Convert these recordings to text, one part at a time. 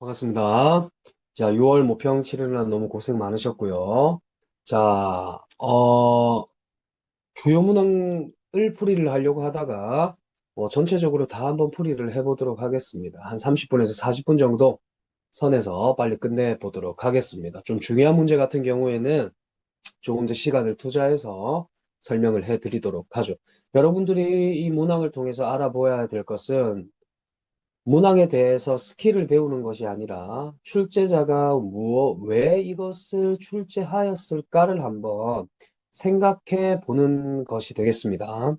반갑습니다. 자, 6월 모평 치르느라 너무 고생 많으셨고요. 자, 주요 문항을 풀이를 하려고 하다가 전체적으로 다 한번 풀이를 해보도록 하겠습니다. 한 30분에서 40분 정도 선에서 빨리 끝내보도록 하겠습니다. 좀 중요한 문제 같은 경우에는 조금 더 시간을 투자해서 설명을 해드리도록 하죠. 여러분들이 이 문항을 통해서 알아보아야 될 것은 문항에 대해서 스킬을 배우는 것이 아니라 출제자가 왜 이것을 출제하였을까를 한번 생각해 보는 것이 되겠습니다.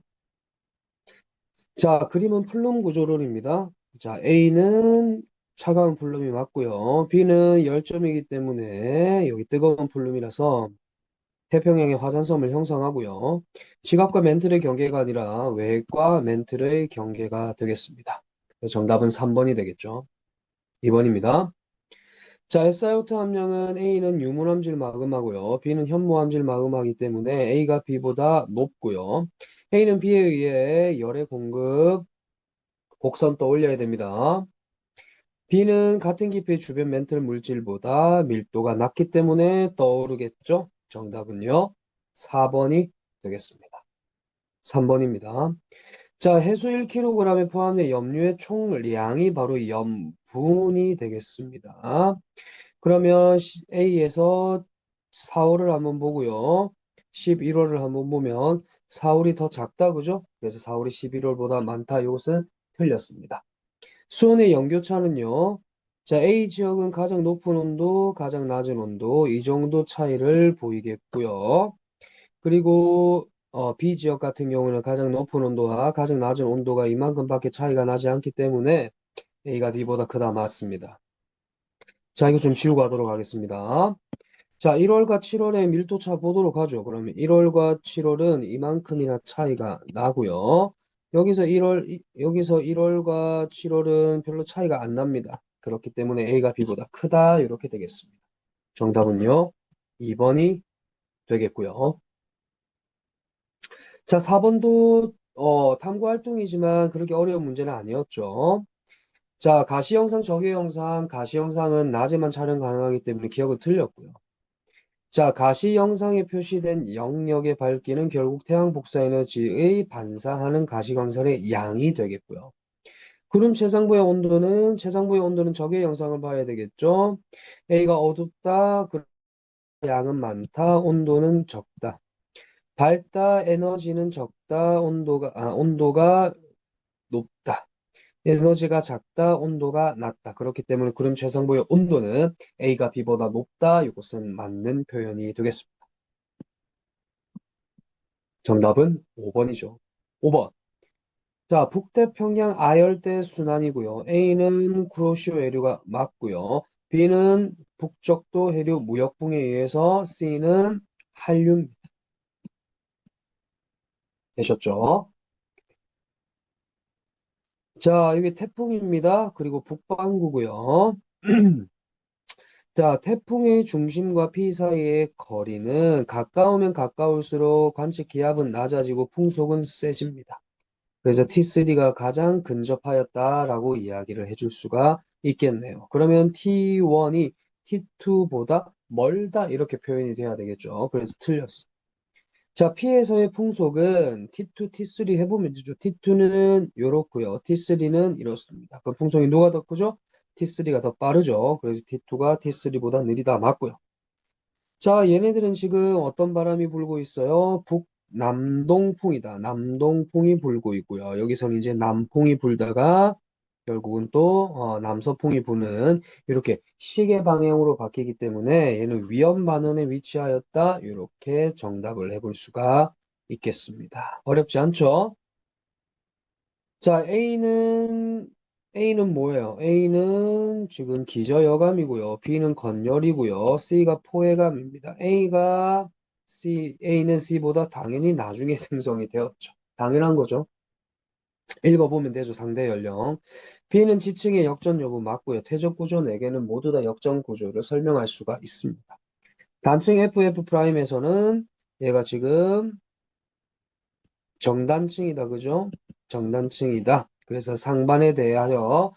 자, 그림은 플룸 구조론입니다. 자, A는 차가운 플룸이 맞고요. B는 열점이기 때문에 여기 뜨거운 플룸이라서 태평양의 화산섬을 형성하고요. 지갑과 멘틀의 경계가 아니라 외과 멘틀의 경계가 되겠습니다. 그래서 정답은 3번이 되겠죠. 2번입니다. 자, SiO2 함량은 A는 유문함질 마그마고요. B는 현무암질 마그마이기 때문에 A가 B보다 높고요. A는 B에 의해 열의 공급, 곡선 떠올려야 됩니다. B는 같은 깊이의 주변 멘틀 물질보다 밀도가 낮기 때문에 떠오르겠죠? 정답은요. 4번이 되겠습니다. 3번입니다. 자, 해수 1kg에 포함된 염류의 총량이 바로 염분이 되겠습니다. 그러면 A에서 4월을 한번 보고요. 11월을 한번 보면 4월이 더 작다, 그죠? 그래서 4월이 11월보다 많다. 이것은 틀렸습니다. 수온의 연교차는요. 자, A 지역은 가장 높은 온도, 가장 낮은 온도, 이 정도 차이를 보이겠고요. 그리고 B 지역 같은 경우는 가장 높은 온도와 가장 낮은 온도가 이만큼밖에 차이가 나지 않기 때문에 A가 B보다 크다 맞습니다. 자, 이거 좀 지우고 하도록 하겠습니다. 자, 1월과 7월의 밀도차 보도록 하죠. 그러면 1월과 7월은 이만큼이나 차이가 나고요. 여기서 1월과 7월은 별로 차이가 안 납니다. 그렇기 때문에 A가 B보다 크다. 이렇게 되겠습니다. 정답은요. 2번이 되겠고요. 자, 4번도 탐구 활동이지만 그렇게 어려운 문제는 아니었죠. 자, 가시 영상은 낮에만 촬영 가능하기 때문에 기억은 틀렸고요. 자, 가시 영상에 표시된 영역의 밝기는 결국 태양 복사 에너지의 반사하는 가시광선의 양이 되겠고요. 구름 최상부의 온도는 적의 영상을 봐야 되겠죠. A가 어둡다, 양은 많다, 온도는 적다. 밝다, 에너지는 적다, 온도가 높다. 에너지가 작다, 온도가 낮다. 그렇기 때문에 구름 최상부의 온도는 A가 B보다 높다. 이것은 맞는 표현이 되겠습니다. 정답은 5번이죠. 5번. 자, 북태평양 아열대 순환이고요. A는 구로시오 해류가 맞고요. B는 북적도 해류 무역풍에 의해서 C는 한류 되셨죠? 자, 이게 태풍입니다. 그리고 북반구고요. 자, 태풍의 중심과 피 사이의 거리는 가까우면 가까울수록 관측 기압은 낮아지고 풍속은 세집니다. 그래서 T3가 가장 근접하였다라고 이야기를 해줄 수가 있겠네요. 그러면 T1이 T2보다 멀다 이렇게 표현이 돼야 되겠죠. 그래서 틀렸어. 자, P에서의 풍속은 T2, T3 해보면 되죠. T2는 이렇고요. T3는 이렇습니다. 그 풍속이 누가 더 크죠? T3가 더 빠르죠. 그래서 T2가 T3보다 느리다 맞고요. 자, 얘네들은 지금 어떤 바람이 불고 있어요? 북남동풍이다. 남동풍이 불고 있고요. 여기서는 이제 남풍이 불다가 결국은 또 남서풍이 부는 이렇게 시계 방향으로 바뀌기 때문에 얘는 위험 반원에 위치하였다. 이렇게 정답을 해볼 수가 있겠습니다. 어렵지 않죠? 자, A는 뭐예요? A는 지금 기저여감이고요. B는 건열이고요. C가 포회감입니다. A는 C보다 당연히 나중에 생성이 되었죠. 당연한 거죠. 읽어보면 되죠. 상대 연령. B는 지층의 역전 여부 맞고요. 퇴적 구조 4개는 모두 다 역전 구조를 설명할 수가 있습니다. 단층 FF'에서는 얘가 지금 정단층이다. 그죠? 정단층이다. 그래서 상반에 대하여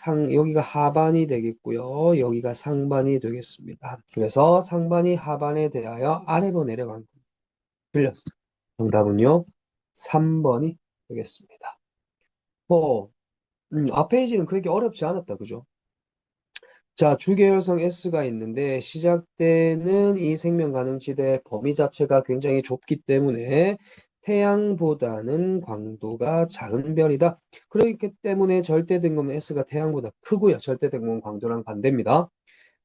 여기가 하반이 되겠고요. 여기가 상반이 되겠습니다. 그래서 상반이 하반에 대하여 아래로 내려간 겁니다. 틀렸어. 정답은요. 3번이 되겠습니다. 뭐, 앞페이지는 그렇게 어렵지 않았다. 그죠? 자, 주계열성 S가 있는데 시작되는 이 생명 가능지대 범위 자체가 굉장히 좁기 때문에 태양보다는 광도가 작은 별이다. 그렇기 때문에 절대등급은 S가 태양보다 크고요. 절대등급은 광도랑 반대입니다.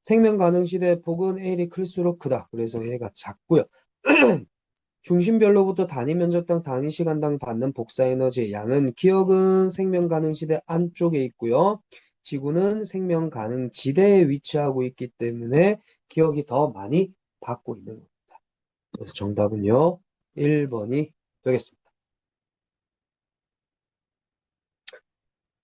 생명 가능지대 폭은 L이 클수록 크다. 그래서 얘가 작고요. 중심별로부터 단위 면적당 단위 시간당 받는 복사 에너지의 양은 기억은 생명 가능 시대 안쪽에 있고요. 지구는 생명 가능 지대에 위치하고 있기 때문에 기억이 더 많이 받고 있는 겁니다. 그래서 정답은요. 1번이 되겠습니다.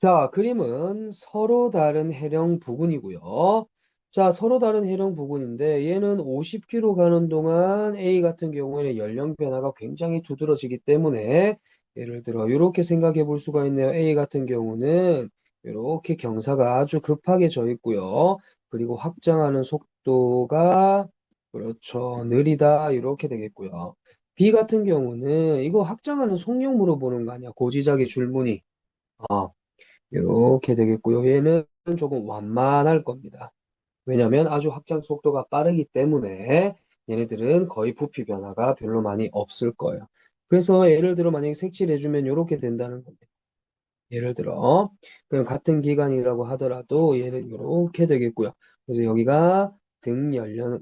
자, 그림은 서로 다른 해령 부근이고요. 자, 서로 다른 해령 부근인데 얘는 50km 가는 동안 A 같은 경우에는 연령 변화가 굉장히 두드러지기 때문에 예를 들어 이렇게 생각해 볼 수가 있네요. A 같은 경우는 이렇게 경사가 아주 급하게 져 있고요. 그리고 확장하는 속도가 그렇죠. 느리다 이렇게 되겠고요. B 같은 경우는 이거 확장하는 속력 물어보는 거 아니야. 고지짝의 줄무늬. 이렇게 되겠고요. 얘는 조금 완만할 겁니다. 왜냐하면 아주 확장 속도가 빠르기 때문에 얘네들은 거의 부피 변화가 별로 많이 없을 거예요. 그래서 예를 들어 만약에 색칠해주면 이렇게 된다는 겁니다. 예를 들어 그럼 같은 기간이라고 하더라도 얘는 이렇게 되겠고요. 그래서 여기가 등연령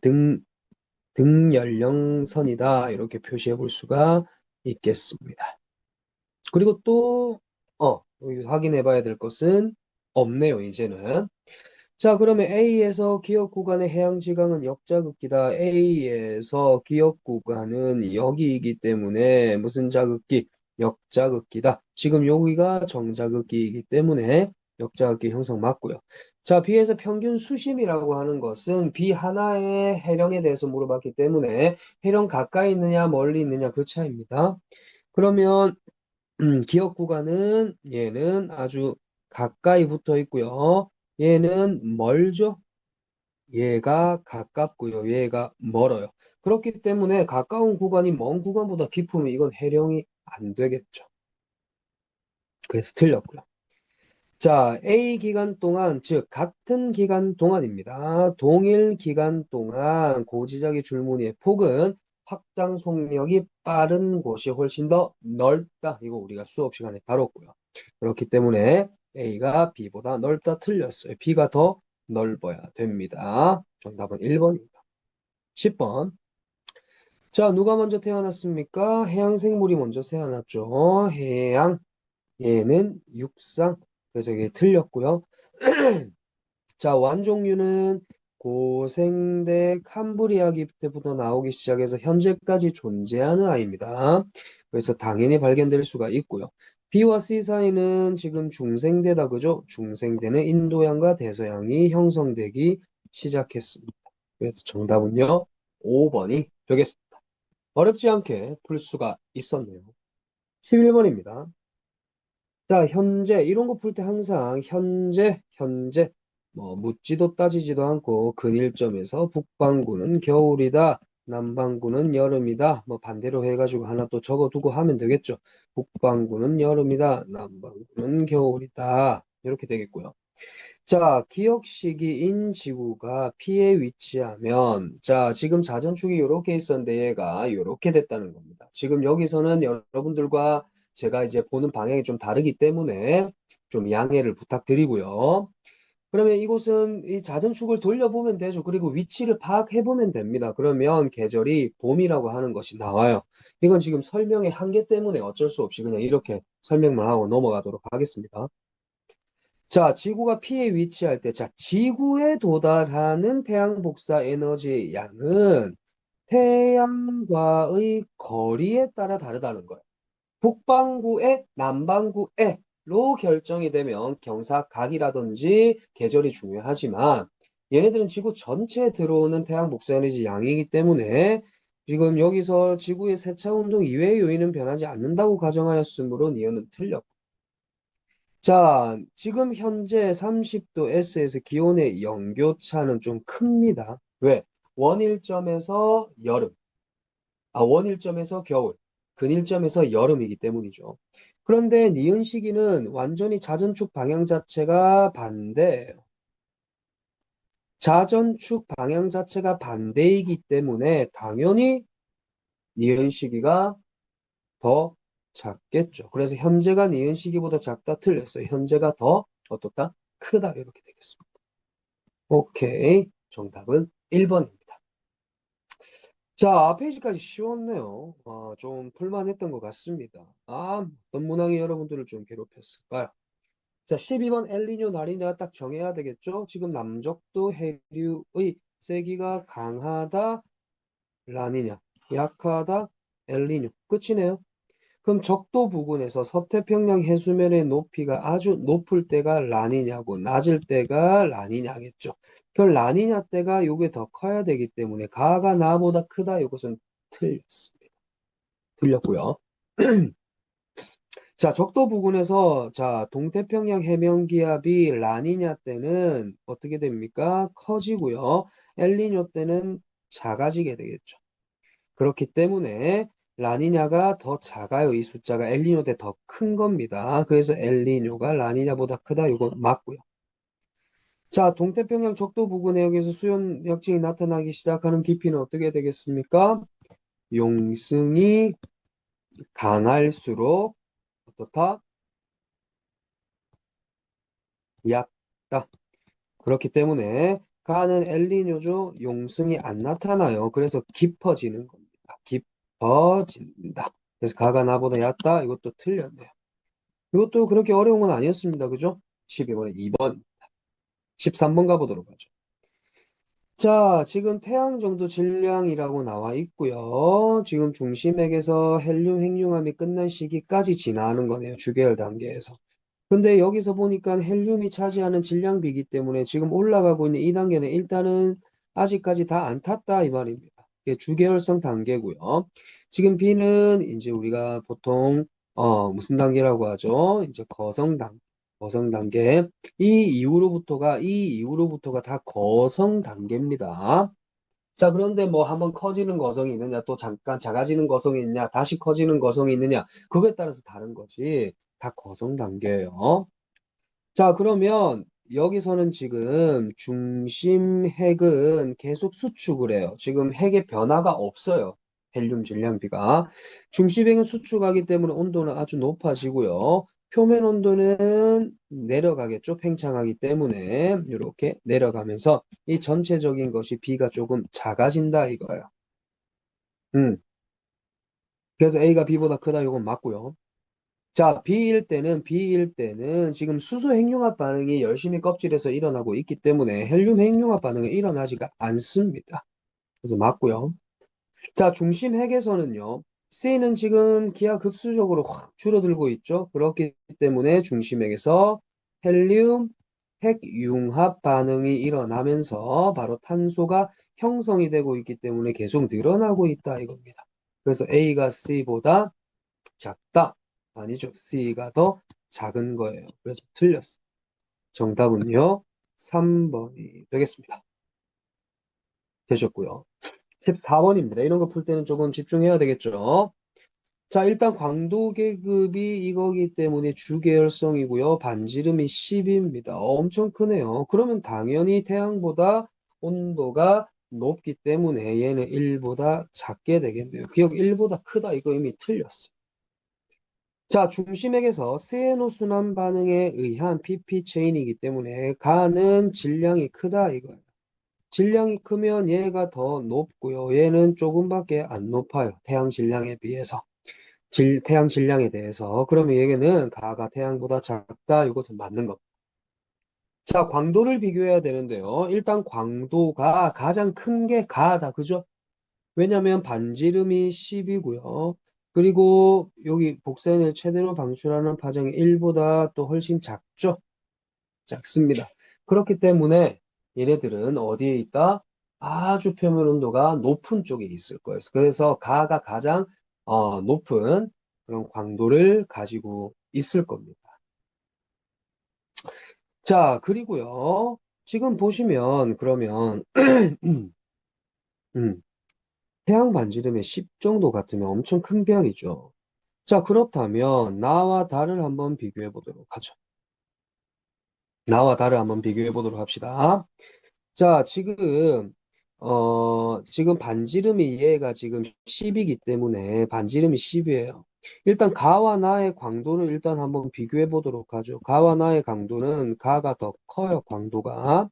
등 등연령선이다 이렇게 표시해 볼 수가 있겠습니다. 그리고 또, 여기 확인해 봐야 될 것은 없네요, 이제는. 자, 그러면 A에서 기억 구간의 해양 지강은 역자극기다. A에서 기억 구간은 여기이기 때문에 무슨 자극기? 역자극기다. 지금 여기가 정자극기이기 때문에 역자극기 형성 맞고요. 자, B에서 평균 수심이라고 하는 것은 B 하나의 해령에 대해서 물어봤기 때문에 해령 가까이 있느냐 멀리 있느냐 그 차이입니다. 그러면 기억 구간은 얘는 아주 가까이 붙어 있고요. 얘는 멀죠? 얘가 가깝고요. 얘가 멀어요. 그렇기 때문에 가까운 구간이 먼 구간보다 깊으면 이건 해령이 안 되겠죠. 그래서 틀렸고요. 자, A 기간 동안, 즉, 같은 기간 동안입니다. 동일 기간 동안 고지적의 줄무늬의 폭은 확장 속력이 빠른 곳이 훨씬 더 넓다. 이거 우리가 수업 시간에 다뤘고요. 그렇기 때문에 A가 B보다 넓다 틀렸어요. B가 더 넓어야 됩니다. 정답은 1번입니다. 10번. 자, 누가 먼저 태어났습니까? 해양 생물이 먼저 태어났죠. 해양. 얘는 육상. 그래서 이게 틀렸고요. 자, 완종류는 고생대 캄브리아기 때부터 나오기 시작해서 현재까지 존재하는 아이입니다. 그래서 당연히 발견될 수가 있고요. B와 C 사이는 지금 중생대다, 그죠? 중생대는 인도양과 대서양이 형성되기 시작했습니다. 그래서 정답은요, 5번이 되겠습니다. 어렵지 않게 풀 수가 있었네요. 11번입니다. 자, 현재, 이런 거 풀 때 항상 현재, 뭐, 묻지도 따지지도 않고 근일점에서 북반구는 겨울이다, 남반구는 여름이다, 뭐, 반대로 해가지고 하나 또 적어두고 하면 되겠죠. 북반구는 여름이다, 남반구는 겨울이다. 이렇게 되겠고요. 자, 기억 시기인 지구가 P에 위치하면, 자, 지금 자전축이 이렇게 있었는데 얘가 이렇게 됐다는 겁니다. 지금 여기서는 여러분들과 제가 이제 보는 방향이 좀 다르기 때문에 좀 양해를 부탁드리고요. 그러면 이곳은 이 자전축을 돌려보면 되죠. 그리고 위치를 파악해보면 됩니다. 그러면 계절이 봄이라고 하는 것이 나와요. 이건 지금 설명의 한계 때문에 어쩔 수 없이 그냥 이렇게 설명만 하고 넘어가도록 하겠습니다. 자, 지구가 P에 위치할 때, 자, 지구에 도달하는 태양 복사 에너지의 양은 태양과의 거리에 따라 다르다는 거예요. 북반구에 남반구에로 결정이 되면 경사각이라든지 계절이 중요하지만 얘네들은 지구 전체에 들어오는 태양 복사 에너지 양이기 때문에 지금 여기서 지구의 세차 운동 이외의 요인은 변하지 않는다고 가정하였으므로 이어는 틀렸고 자, 지금 현재 30도 S에서 기온의 연교차는 좀 큽니다. 왜? 원일점에서 여름, 원일점에서 겨울, 근일점에서 여름이기 때문이죠. 그런데 니은 시기는 완전히 자전축 방향 자체가 반대예요. 자전축 방향 자체가 반대이기 때문에 당연히 니은 시기가 더 작겠죠. 그래서 현재가 니은 시기보다 작다 틀렸어요. 현재가 더 어떻다? 크다 이렇게 되겠습니다. 오케이. 정답은 1번입니다. 자, 페이지까지 쉬웠네요. 좀 풀만했던 것 같습니다. 어떤 문항이 여러분들을 좀 괴롭혔을까요? 자, 12번 엘니뇨 나리냐 딱 정해야 되겠죠? 지금 남적도 해류의 세기가 강하다, 라니냐, 약하다, 엘니뇨. 끝이네요. 그럼 적도 부근에서 서태평양 해수면의 높이가 아주 높을 때가 라니냐고 낮을 때가 라니냐겠죠. 그럼 라니냐 때가 요게 더 커야 되기 때문에 가가 나보다 크다. 이것은 틀렸습니다. 틀렸고요. 자, 적도 부근에서 자, 동태평양 해면 기압이 라니냐 때는 어떻게 됩니까? 커지고요. 엘니뇨 때는 작아지게 되겠죠. 그렇기 때문에 라니냐가 더 작아요. 이 숫자가 엘니뇨 때 더 큰 겁니다. 그래서 엘니뇨가 라니냐보다 크다. 이거 맞고요. 자, 동태평양 적도 부근 해역에서 수온 약증이 나타나기 시작하는 깊이는 어떻게 되겠습니까? 용승이 강할수록 어떻다? 얕다. 그렇기 때문에 가는 엘니뇨죠. 용승이 안 나타나요. 그래서 깊어지는 겁니다. 깊어진다. 그래서 가가 나보다 얕다. 이것도 틀렸네요. 이것도 그렇게 어려운 건 아니었습니다. 그죠? 12번에 2번, 13번 가보도록 하죠. 자, 지금 태양 정도 질량이라고 나와 있고요. 지금 중심액에서 헬륨 핵융합이 끝난 시기까지 지나는 거네요. 주계열 단계에서. 근데 여기서 보니까 헬륨이 차지하는 질량비이기 때문에 지금 올라가고 있는 이 단계는 일단은 아직까지 다 안 탔다 이 말입니다. 이게 주계열성 단계고요. 지금 B는 이제 우리가 보통 무슨 단계라고 하죠? 이제 거성 단계. 이 이후로부터가 다 거성 단계입니다. 자, 그런데 뭐 한번 커지는 거성이 있느냐, 또 잠깐 작아지는 거성이 있느냐, 다시 커지는 거성이 있느냐, 그거에 따라서 다른 거지. 다 거성 단계예요. 자, 그러면 여기서는 지금 중심 핵은 계속 수축을 해요. 지금 핵의 변화가 없어요. 헬륨 질량비가. 중심 핵은 수축하기 때문에 온도는 아주 높아지고요. 표면 온도는 내려가겠죠. 팽창하기 때문에 이렇게 내려가면서 이 전체적인 것이 B가 조금 작아진다 이거예요. 음. 그래서 A가 B보다 크다 이건 맞고요. 자, B일 때는 지금 수소 핵융합 반응이 열심히 껍질에서 일어나고 있기 때문에 헬륨 핵융합 반응이 일어나지가 않습니다. 그래서 맞고요. 자, 중심 핵에서는요. C는 지금 기하급수적으로 확 줄어들고 있죠. 그렇기 때문에 중심 핵에서 헬륨 핵융합 반응이 일어나면서 바로 탄소가 형성이 되고 있기 때문에 계속 늘어나고 있다 이겁니다. 그래서 A가 C보다 작다. 아니죠. C가 더 작은 거예요. 그래서 틀렸어. 정답은요. 3번이 되겠습니다. 되셨고요. 14번입니다. 이런 거 풀 때는 조금 집중해야 되겠죠. 자, 일단 광도 계급이 이거기 때문에 주계열성이고요. 반지름이 10입니다. 엄청 크네요. 그러면 당연히 태양보다 온도가 높기 때문에 얘는 1보다 작게 되겠네요. 기억 1보다 크다. 이거 이미 틀렸어. 자, 중심액에서 세노 순환 반응에 의한 PP 체인이기 때문에 가는 질량이 크다 이거예요. 질량이 크면 얘가 더 높고요. 얘는 조금밖에 안 높아요. 태양 질량에 비해서. 태양 질량에 대해서. 그러면 얘는 가가 태양보다 작다. 이것은 맞는 겁니다. 자, 광도를 비교해야 되는데요. 일단 광도가 가장 큰 게 가다. 그죠? 왜냐면 반지름이 10이고요. 그리고 여기 복선을 최대로 방출하는 파장이 1보다 또 훨씬 작죠? 작습니다. 그렇기 때문에 얘네들은 어디에 있다? 아주 표면 온도가 높은 쪽에 있을 거예요. 그래서 가가 가장 높은 그런 광도를 가지고 있을 겁니다. 자, 그리고요. 지금 보시면, 그러면, 음, 태양 반지름의 10 정도 같으면 엄청 큰 별이죠. 자, 그렇다면, 나와 달을 한번 비교해 보도록 하죠. 나와 달을 한번 비교해 보도록 합시다. 자, 지금 반지름이 얘가 지금 10이기 때문에 반지름이 10이에요. 일단 가와 나의 광도를 일단 한번 비교해 보도록 하죠. 가와 나의 강도는 가가 더 커요, 광도가.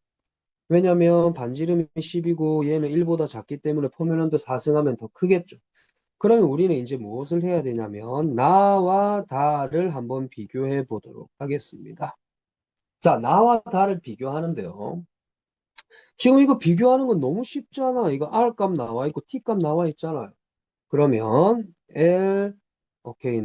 왜냐면 반지름이 10이고 얘는 1보다 작기 때문에 포뮬런트 4승하면 더 크겠죠. 그러면 우리는 이제 무엇을 해야 되냐면 나와 달을 한번 비교해 보도록 하겠습니다. 자, 나와 달을 비교하는데요. 지금 이거 비교하는 건 너무 쉽잖아. 이거 R 값 나와 있고 T 값 나와 있잖아요. 그러면 L, 오케이,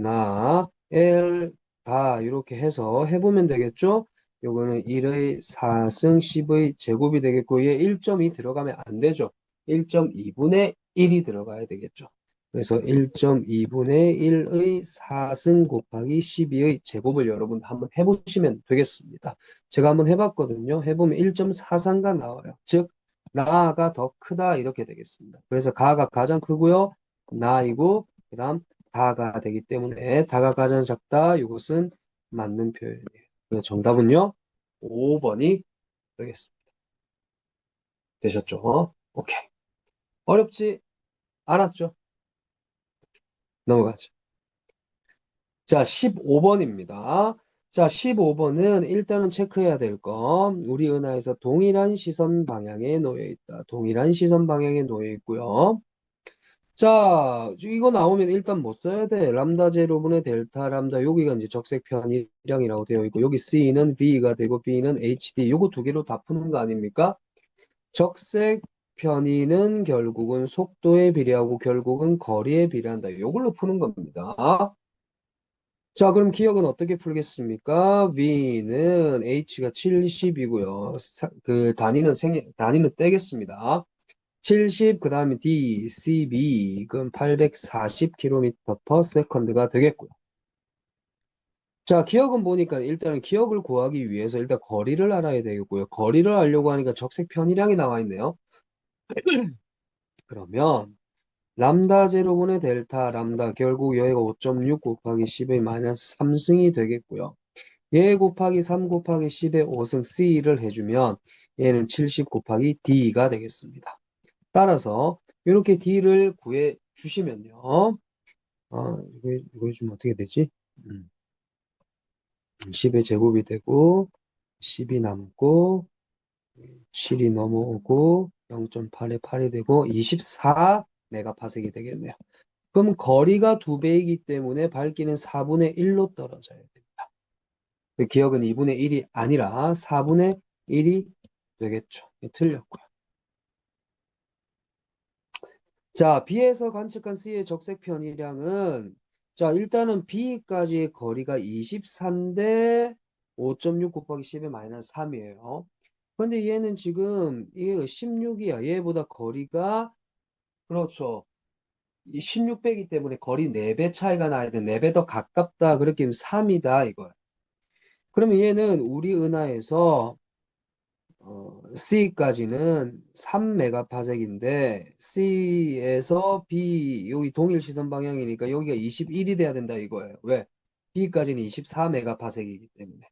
L, 다 이렇게 해서 해보면 되겠죠? 요거는 1의 4승 10의 제곱이 되겠고 얘 1.2 들어가면 안 되죠. 1.2분의 1이 들어가야 되겠죠. 그래서 1.2분의 1의 4승 곱하기 12의 제곱을 여러분 한번 해보시면 되겠습니다. 제가 한번 해봤거든요. 해보면 1.43가 나와요. 즉 나가 더 크다 이렇게 되겠습니다. 그래서 가가 가장 크고요. 나이고 그다음 다가 되기 때문에 다가 가장 작다. 이것은 맞는 표현이에요. 그래서 정답은요. 5번이 되겠습니다. 되셨죠? 오케이. 어렵지 않았죠? 넘어가죠. 자, 15번입니다. 자, 15번은 일단은 체크해야 될 거. 우리 은하에서 동일한 시선 방향에 놓여 있다. 동일한 시선 방향에 놓여 있고요. 자, 이거 나오면 일단 뭐 써야 돼? 람다 제로분의 델타 람다. 여기가 이제 적색 편이량이라고 되어 있고, 여기 C는 B가 되고, B는 HD. 요거 두 개로 다 푸는 거 아닙니까? 적색 편의는 결국은 속도에 비례하고 결국은 거리에 비례한다. 요걸로 푸는 겁니다. 자, 그럼 기억은 어떻게 풀겠습니까? V는 H가 70이고요. 단위는 떼겠습니다. 70, 그 다음에 D, CB, 그럼 840km per second가 되겠고요. 자, 기억은 보니까 일단은 기억을 구하기 위해서 일단 거리를 알아야 되겠고요. 거리를 알려고 하니까 적색 편의량이 나와 있네요. 그러면 람다 제로분의 델타 람다 결국 여기가 5.6 곱하기 10의 마이너스 3승이 되겠고요. 얘 곱하기 3 곱하기 10의 5승 C를 해주면 얘는 70 곱하기 D가 되겠습니다. 따라서 이렇게 D를 구해 주시면요. 이거 해주면 어떻게 되지? 10의 제곱이 되고 10이 남고 7이 넘어오고 0.8에 8이 되고 24 메가파섹이 되겠네요. 그럼 거리가 2배이기 때문에 밝기는 4분의 1로 떨어져야 됩니다. 그 기억은 2분의 1이 아니라 4분의 1이 되겠죠. 틀렸고요. 자, B에서 관측한 C의 적색 편의량은 자, 일단은 B까지의 거리가 24인데 5.6 곱하기 10의 마이너스 3이에요. 근데 얘는 지금 얘가 16이야. 얘보다 거리가 그렇죠. 이 16배이기 때문에 거리 4배 차이가 나야 돼. 4배 더 가깝다. 그렇게 하면 3이다 이거야. 그러면 얘는 우리 은하에서 C까지는 3메가파섹인데 C에서 B 여기 동일 시선 방향이니까 여기가 21이 돼야 된다 이거예요. 왜? B까지는 24메가파섹이기 때문에.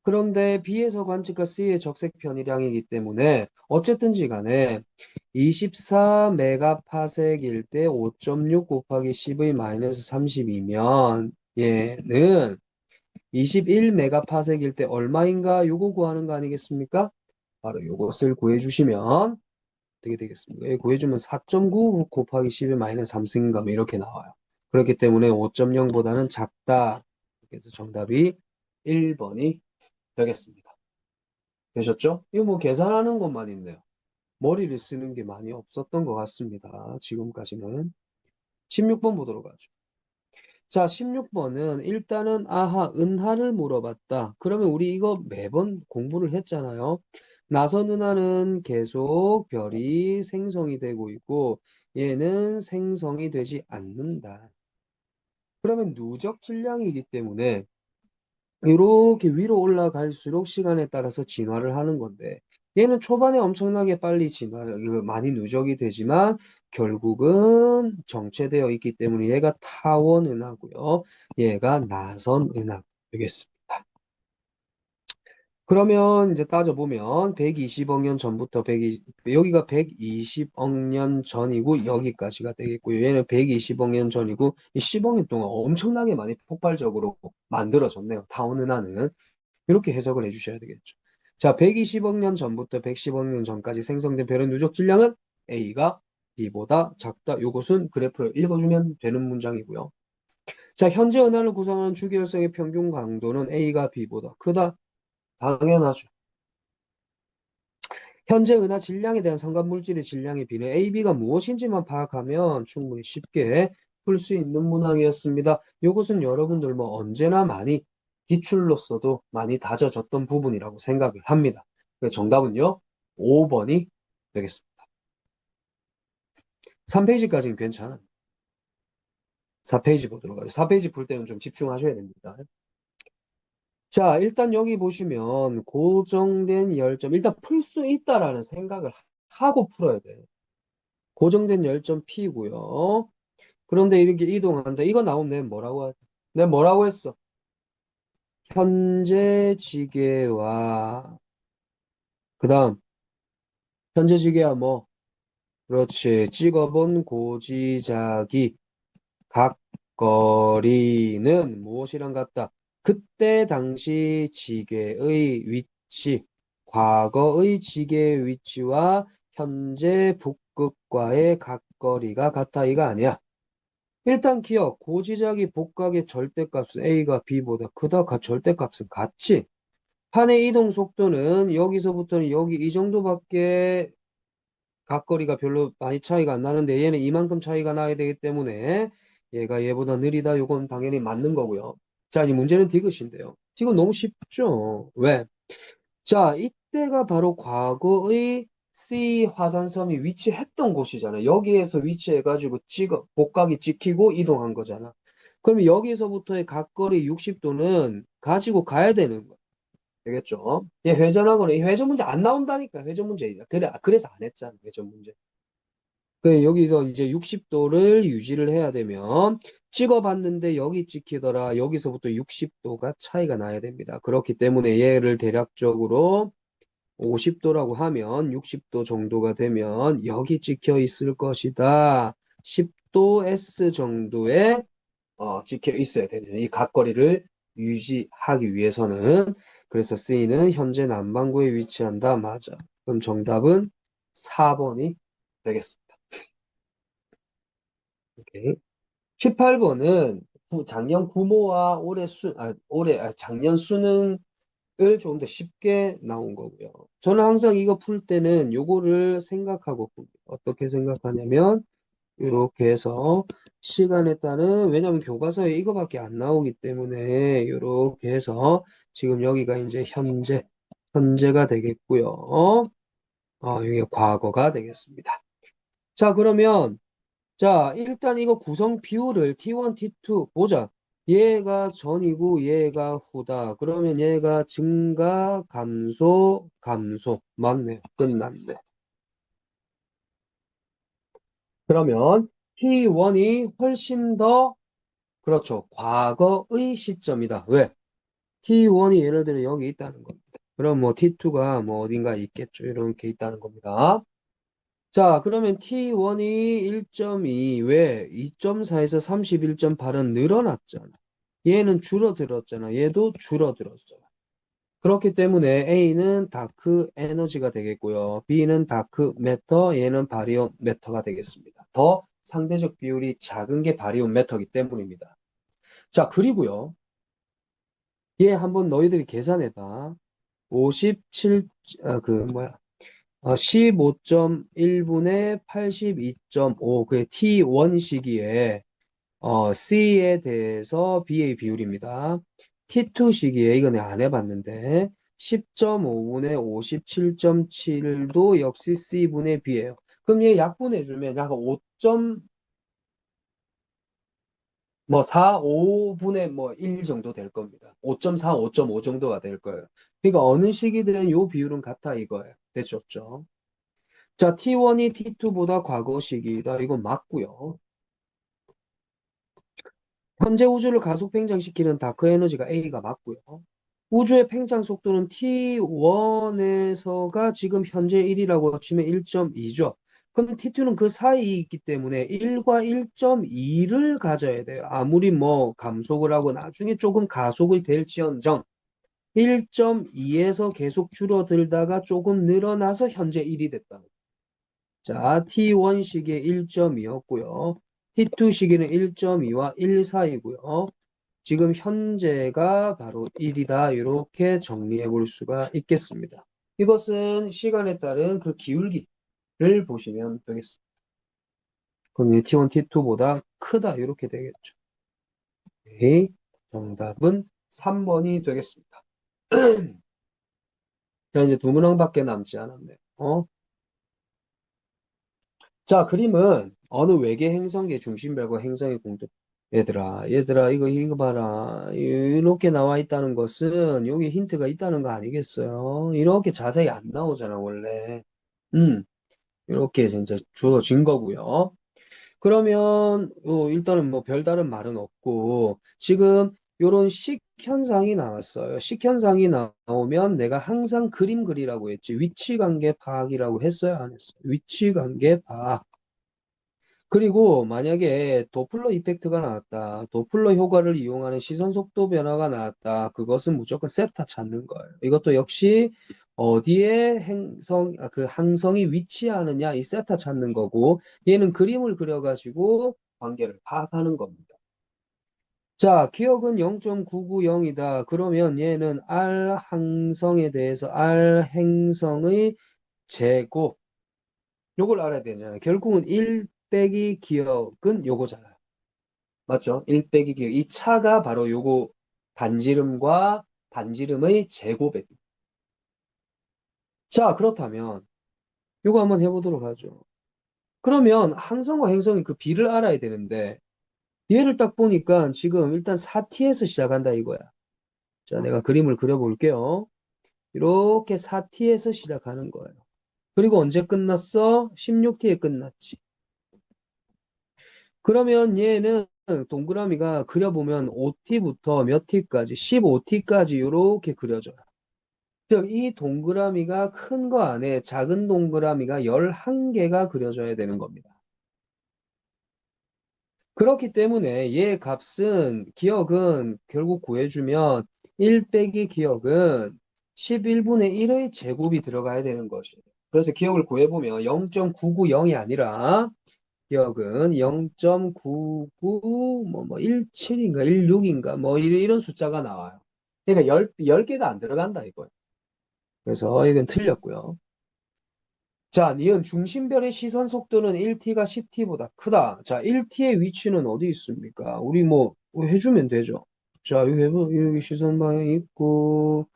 그런데 B에서 관측과 C의 적색 편의량이기 때문에 어쨌든지 간에 24메가파섹일 때 5.6 곱하기 10의 마이너스 30이면 얘는 21메가파섹일 때 얼마인가 요거 구하는 거 아니겠습니까? 바로 요것을 구해주시면 어떻게 되겠습니까? 예, 구해주면 4.9 곱하기 10의 마이너스 3승인가 뭐 이렇게 나와요. 그렇기 때문에 5.0보다는 작다. 그래서 정답이 1번이 되겠습니다. 되셨죠? 이거 뭐 계산하는 것만 있네요. 머리를 쓰는 게 많이 없었던 것 같습니다. 지금까지는. 16번 보도록 하죠. 자, 16번은 일단은 아하, 은하를 물어봤다. 그러면 우리 이거 매번 공부를 했잖아요. 나선 은하는 계속 별이 생성이 되고 있고 얘는 생성이 되지 않는다. 그러면 누적 질량이기 때문에 이렇게 위로 올라갈수록 시간에 따라서 진화를 하는 건데, 얘는 초반에 엄청나게 빨리 이거 많이 누적이 되지만, 결국은 정체되어 있기 때문에 얘가 타원은하고요. 얘가 나선은하 되겠습니다. 그러면 이제 따져보면 120억 년 전부터 여기가 120억 년 전이고 여기까지가 되겠고요. 얘는 120억 년 전이고 이 10억 년 동안 엄청나게 많이 폭발적으로 만들어졌네요. 타원은하는. 이렇게 해석을 해주셔야 되겠죠. 자, 120억 년 전부터 110억 년 전까지 생성된 별의 누적 질량은 A가 B보다 작다. 이것은 그래프를 읽어주면 되는 문장이고요. 자, 현재 은하를 구성하는 주기율성의 평균 강도는 A가 B보다 크다. 당연하죠. 현재 은하 질량에 대한 성간물질의 질량의 비례 AB가 무엇인지만 파악하면 충분히 쉽게 풀 수 있는 문항이었습니다. 이것은 여러분들 뭐 언제나 많이 기출로서도 많이 다져졌던 부분이라고 생각을 합니다. 그래서 정답은요, 5번이 되겠습니다. 3페이지까지는 괜찮아요. 4페이지 보도록 하죠. 4페이지 풀 때는 좀 집중하셔야 됩니다. 자, 일단 여기 보시면 고정된 열점, 일단 풀 수 있다라는 생각을 하고 풀어야 돼요. 고정된 열점 P고요. 그런데 이렇게 이동한다. 이거 나오면 내가 뭐라고 하지? 내가 뭐라고 했어? 현재 지계와 그 다음 현재 지계와 뭐 그렇지. 찍어본 고지자기 각거리는 무엇이랑 같다? 그때 당시 지계의 위치, 과거의 지계의 위치와 현재 북극과의 각거리가 같아. 이거 아니야. 일단 기억, 고지자기 복각의 절대값은 A가 B보다 크다. 절대값은 같지. 판의 이동 속도는 여기서부터는 여기 이 정도밖에 각거리가 별로 많이 차이가 안 나는데 얘는 이만큼 차이가 나야 되기 때문에 얘가 얘보다 느리다. 요건 당연히 맞는 거고요. 자, 이 문제는 디귿인데요. 디귿 너무 쉽죠? 왜? 자, 이때가 바로 과거의 C 화산섬이 위치했던 곳이잖아요. 여기에서 위치해가지고 복각이 찍히고 이동한 거잖아. 그럼 여기서부터의 각거리 60도는 가지고 가야 되는 거. 되겠죠? 얘 회전하거나, 이 회전 문제 안 나온다니까, 회전 문제. 그래서 안 했잖아, 회전 문제. 여기서 이제 60도를 유지를 해야 되면, 찍어봤는데 여기 찍히더라. 여기서부터 60도가 차이가 나야 됩니다. 그렇기 때문에 얘를 대략적으로 50도라고 하면 60도 정도가 되면 여기 찍혀 있을 것이다. 10도 S 정도에 찍혀 있어야 되는 이 각거리를 유지하기 위해서는 그래서 C는 현재 남반구에 위치한다. 맞아. 그럼 정답은 4번이 되겠습니다. 오케이. 18번은 작년 구모와 작년 수능 을 좀 더 쉽게 나온 거고요. 저는 항상 이거 풀 때는 요거를 생각하고 풉니다. 어떻게 생각하냐면 이렇게 해서 시간에 따른 왜냐면 교과서에 이거밖에 안 나오기 때문에 이렇게 해서 지금 여기가 이제 현재가 되겠고요. 이게 과거가 되겠습니다. 자, 그러면 자, 일단 이거 구성 비율을 T1, T2 보자. 얘가 전이고 얘가 후다. 그러면 얘가 증가, 감소, 감소. 맞네. 끝났네. 그러면 T1이 훨씬 더, 그렇죠. 과거의 시점이다. 왜? T1이 예를 들어 여기 있다는 겁니다. 그럼 뭐 T2가 뭐 어딘가 있겠죠. 이렇게 있다는 겁니다. 자, 그러면 T1이 1.2, 왜? 2.4에서 31.8은 늘어났잖아. 얘는 줄어들었잖아. 얘도 줄어들었어요. 그렇기 때문에 A는 다크 에너지가 되겠고요. B는 다크 매터, 얘는 바리온 매터가 되겠습니다. 더 상대적 비율이 작은 게 바리온 매터이기 때문입니다. 자, 그리고요. 얘 한번 너희들이 계산해봐. 57, 뭐야. 15.1분의 82.5, 그게 T1 시기에 C에 대해서 B의 비율입니다. T2 시기에 이건 내가 안 해봤는데 10.5분의 57.7도 역시 C분의 B예요. 그럼 얘 약분해주면 약간 5. 뭐 4, 5분의 뭐 1 정도 될 겁니다. 5.4, 5.5 정도가 될 거예요. 그러니까 어느 시기든 요 비율은 같아 이거예요. 되셨죠? 자, T1이 T2보다 과거 시기이다. 이건 맞고요. 현재 우주를 가속 팽창시키는 다크 에너지가 A가 맞고요. 우주의 팽창 속도는 T1에서가 지금 현재 1이라고 치면 1.2죠. 그럼 T2는 그 사이에 있기 때문에 1과 1.2를 가져야 돼요. 아무리 뭐 감속을 하고 나중에 조금 가속이 될지언정 1.2에서 계속 줄어들다가 조금 늘어나서 현재 1이 됐다. 자, T1 시기에 1.2였고요. T2 시기는 1.2와 1 사이고요. 지금 현재가 바로 1이다. 이렇게 정리해 볼 수가 있겠습니다. 이것은 시간에 따른 그 기울기를 보시면 되겠습니다. 그럼 T1, T2보다 크다. 이렇게 되겠죠. 네, 정답은 3번이 되겠습니다. 자, 이제 두 문항밖에 남지 않았네요. 자, 그림은 어느 외계 행성의 중심별과 행성의 공동. 얘들아, 이거 봐라. 이렇게 나와 있다는 것은 여기 힌트가 있다는 거 아니겠어요? 이렇게 자세히 안 나오잖아, 원래. 음, 이렇게 진짜 주어진 거고요. 그러면, 일단은 뭐 별다른 말은 없고, 지금 요런 식 현상이 나왔어요. 식 현상이 나오면 내가 항상 그림 그리라고 했지. 위치 관계 파악이라고 했어요, 안 했어요? 위치 관계 파악. 그리고 만약에 도플러 이펙트가 나왔다. 도플러 효과를 이용하는 시선 속도 변화가 나왔다. 그것은 무조건 세타 찾는 거예요. 이것도 역시 어디에 그 항성이 위치하느냐 이 세타 찾는 거고 얘는 그림을 그려가지고 관계를 파악하는 겁니다. 자, 기억은 0.990이다. 그러면 얘는 R 항성에 대해서 R 행성의 제곱 요걸 알아야 되잖아요. 결국은 1 빼기 기억은 요거잖아요. 맞죠? 1 빼기 기억. 이 차가 바로 요거 반지름과 반지름의 제곱입니다. 자, 그렇다면 요거 한번 해보도록 하죠. 그러면 항성과 행성의 그 비를 알아야 되는데 얘를 딱 보니까 지금 일단 4t에서 시작한다 이거야. 자, 내가 그림을 그려볼게요. 이렇게 4t에서 시작하는 거예요. 그리고 언제 끝났어? 16t에 끝났지. 그러면 얘는 동그라미가 그려보면 5t부터 몇 t까지? 15t까지 이렇게 그려져요. 즉, 이 동그라미가 큰 거 안에 작은 동그라미가 11개가 그려져야 되는 겁니다. 그렇기 때문에 얘 값은, 기억은 결국 구해주면 1 빼기 기억은 11분의 1의 제곱이 들어가야 되는 것이에요. 그래서 기억을 구해보면 0.990이 아니라 기억은 0.99, 17인가 16인가, 이런 숫자가 나와요. 그러니까 10개가 안 들어간다, 이거예요. 그래서 이건 틀렸고요. 자, 니은 중심별의 시선 속도는 1t가 10t보다 크다. 자, 1t의 위치는 어디 있습니까? 우리 뭐 해주면 되죠. 자, 여기 시선 방향이 있고,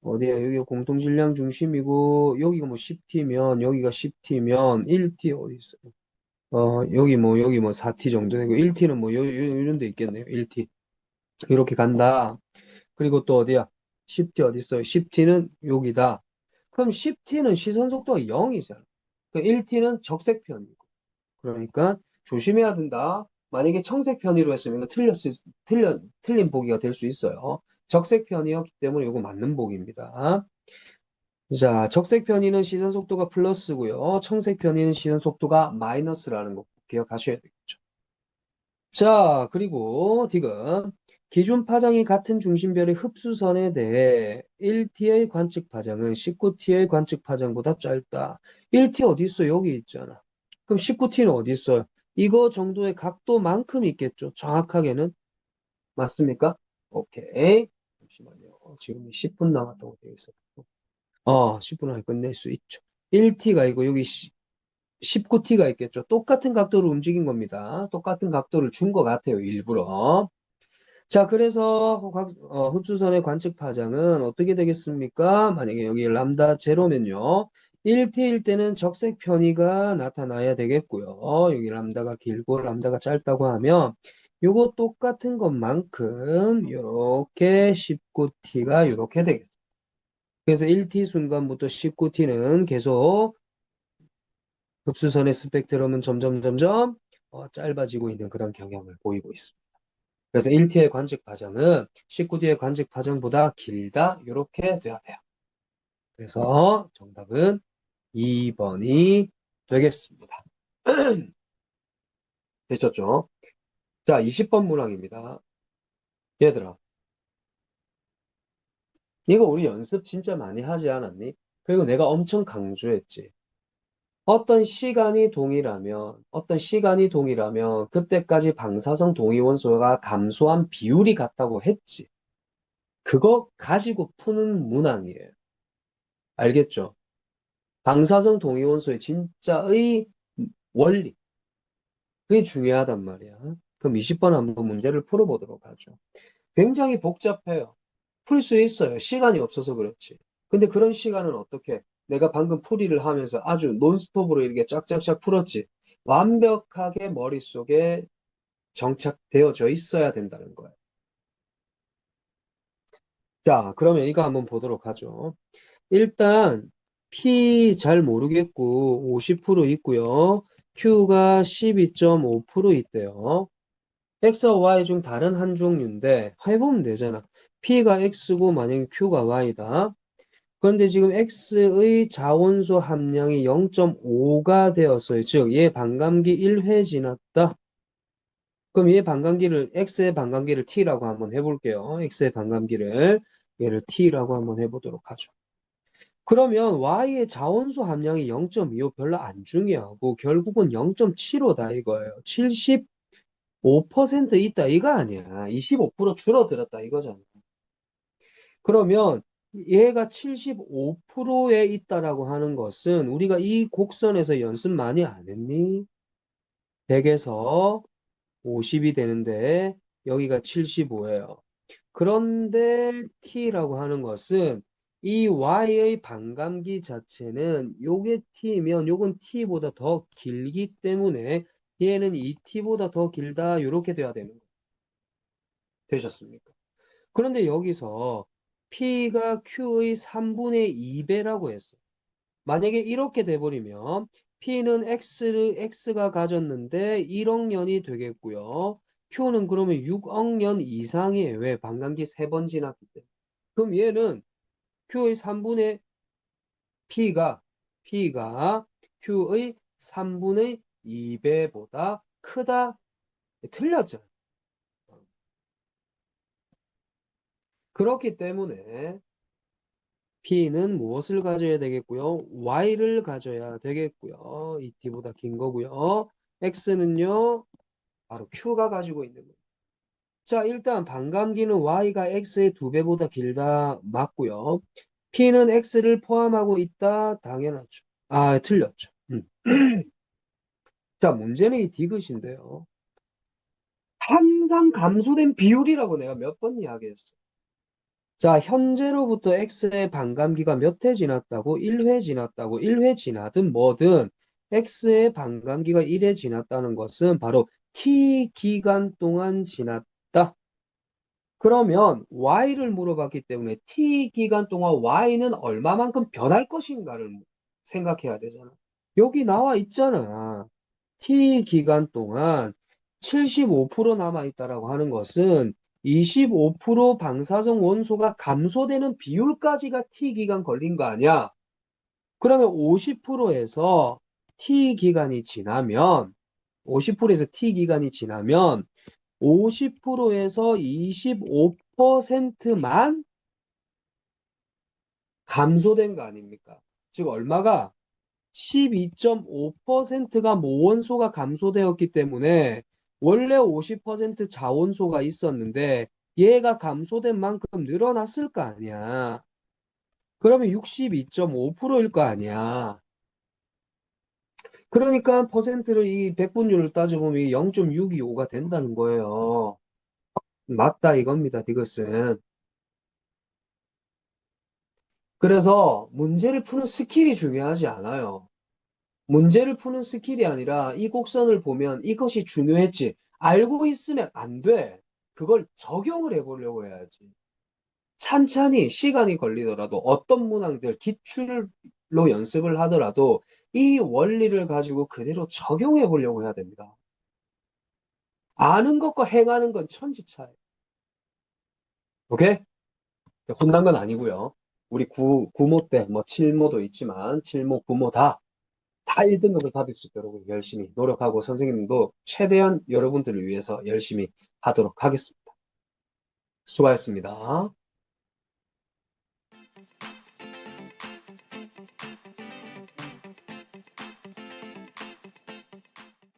어디야? 여기가 공통질량 중심이고, 여기가 뭐 10t면, 여기가 10t면, 1t 어디 있어요? 여기 뭐 4t 정도 되고 1t는 뭐 이런 데 있겠네요. 1t. 이렇게 간다. 그리고 또 어디야? 10t 어디 있어요? 10t는 여기다. 그럼 10t는 시선 속도가 0이잖아. 그 1t는 적색편이고. 그러니까 조심해야 된다. 만약에 청색편의로 했으면 이거 틀린 보기가 될 수 있어요. 적색편이었기 때문에 이거 맞는 보기입니다. 자, 적색 편의는 시선 속도가 플러스고요. 청색 편의는 시선 속도가 마이너스라는 거 기억하셔야 되겠죠. 자, 그리고 지금 기준 파장이 같은 중심별의 흡수선에 대해 1t의 관측 파장은 19t의 관측 파장보다 짧다. 1t 어디 있어? 여기 있잖아. 그럼 19t는 어디 있어요? 이거 정도의 각도만큼 있겠죠. 정확하게는. 맞습니까? 오케이. 잠시만요. 지금 10분 남았다고 되어 있어요. 10분 안에 끝낼 수 있죠. 1t가 있고 여기 19t가 있겠죠. 똑같은 각도로 움직인 겁니다. 똑같은 각도를 준 것 같아요. 일부러. 자, 그래서 흡수선의 관측 파장은 어떻게 되겠습니까? 만약에 여기 람다 제로면요. 1t일 때는 적색 편의가 나타나야 되겠고요. 여기 람다가 길고 람다가 짧다고 하면 요거 똑같은 것만큼 요렇게 19t가 요렇게 되겠습니다. 그래서 1t 순간부터 19t는 계속 흡수선의 스펙트럼은 점점 짧아지고 있는 그런 경향을 보이고 있습니다. 그래서 1t의 관측 파장은 19t의 관측 파장보다 길다 이렇게 돼야 돼요. 그래서 정답은 2번이 되겠습니다. 되셨죠? 자, 20번 문항입니다. 얘들아, 이거 우리 연습 진짜 많이 하지 않았니? 그리고 내가 엄청 강조했지. 어떤 시간이 동일하면 그때까지 방사성 동위원소가 감소한 비율이 같다고 했지. 그거 가지고 푸는 문항이에요. 알겠죠? 방사성 동위원소의 진짜의 원리. 그게 중요하단 말이야. 그럼 20번 한번 문제를 풀어보도록 하죠. 굉장히 복잡해요. 풀 수 있어요. 시간이 없어서 그렇지. 근데 그런 시간은 어떻게? 내가 방금 풀이를 하면서 아주 논스톱으로 이렇게 쫙쫙쫙 풀었지. 완벽하게 머릿속에 정착되어져 있어야 된다는 거예요. 자, 그러면 이거 한번 보도록 하죠. 일단 P 잘 모르겠고 50% 있고요. Q가 12.5% 있대요. X와 Y 중 다른 한 종류인데 해보면 되잖아. P가 X고 만약에 Q가 Y다. 그런데 지금 X의 자원소 함량이 0.5가 되었어요. 즉, 얘 반감기 1회 지났다. 그럼 X의 반감기를 T라고 한번 해볼게요. X의 반감기를 얘를 T라고 한번 해보도록 하죠. 그러면 Y의 자원소 함량이 0.25 별로 안 중요하고 결국은 0.75다 이거예요. 75% 있다 이거 아니야. 25% 줄어들었다 이거잖아. 그러면 얘가 75%에 있다라고 하는 것은 우리가 이 곡선에서 연습 많이 안 했니? 100에서 50이 되는데 여기가 75예요. 그런데 t라고 하는 것은 이 y의 반감기 자체는 요게 t면 요건 t보다 더 길기 때문에 얘는 이 t보다 더 길다 이렇게 돼야 되는 거 되셨습니까? 그런데 여기서 P가 Q의 3분의 2배라고 했어. 만약에 이렇게 돼버리면 P는 X가 가졌는데 1억 년이 되겠고요. Q는 그러면 6억 년 이상이에요. 왜? 반감기 3번 지났기 때문에. 그럼 얘는 Q의 3분의 P가 Q의 3분의 2배보다 크다. 틀렸죠. 그렇기 때문에 P는 무엇을 가져야 되겠고요? Y를 가져야 되겠고요. 이 T보다 긴 거고요. X는요, 바로 Q가 가지고 있는 거예요. 자, 일단 반감기는 Y가 X의 2배보다 길다. 맞고요. P는 X를 포함하고 있다. 당연하죠. 아, 틀렸죠. 자, 문제는 이 디귿인데요. 항상 감소된 비율이라고 내가 몇 번 이야기했어. 자, 현재로부터 X의 반감기가 몇 회 지났다고? 1회 지났다고. 1회 지나든 뭐든 X의 반감기가 1회 지났다는 것은 바로 T 기간 동안 지났다. 그러면 Y를 물어봤기 때문에 T 기간 동안 Y는 얼마만큼 변할 것인가를 생각해야 되잖아. 여기 나와 있잖아. T 기간 동안 75% 남아있다라고 하는 것은 25% 방사성 원소가 감소되는 비율까지가 T 기간 걸린 거 아니야? 그러면 50%에서 T 기간이 지나면 50%에서 T 기간이 지나면 50%에서 25%만 감소된 거 아닙니까? 즉 얼마가 12.5%가 모원소가 감소되었기 때문에 원래 50% 자원소가 있었는데 얘가 감소된 만큼 늘어났을 거 아니야. 그러면 62.5%일 거 아니야. 그러니까 퍼센트를 이 백분율을 따져보면 0.625가 된다는 거예요. 맞다 이겁니다, 이것은. 그래서 문제를 푸는 스킬이 중요하지 않아요. 문제를 푸는 스킬이 아니라 이 곡선을 보면 이것이 중요했지. 알고 있으면 안 돼. 그걸 적용을 해보려고 해야지. 찬찬히 시간이 걸리더라도 어떤 문항들 기출로 연습을 하더라도 이 원리를 가지고 그대로 적용해 보려고 해야 됩니다. 아는 것과 행하는 건 천지 차이. 오케이? 혼난 건 아니고요. 우리 구모 때, 뭐, 칠모도 있지만, 칠모, 구모 다 1등급을 받을 수 있도록 열심히 노력하고 선생님도 최대한 여러분들을 위해서 열심히 하도록 하겠습니다. 수고하셨습니다.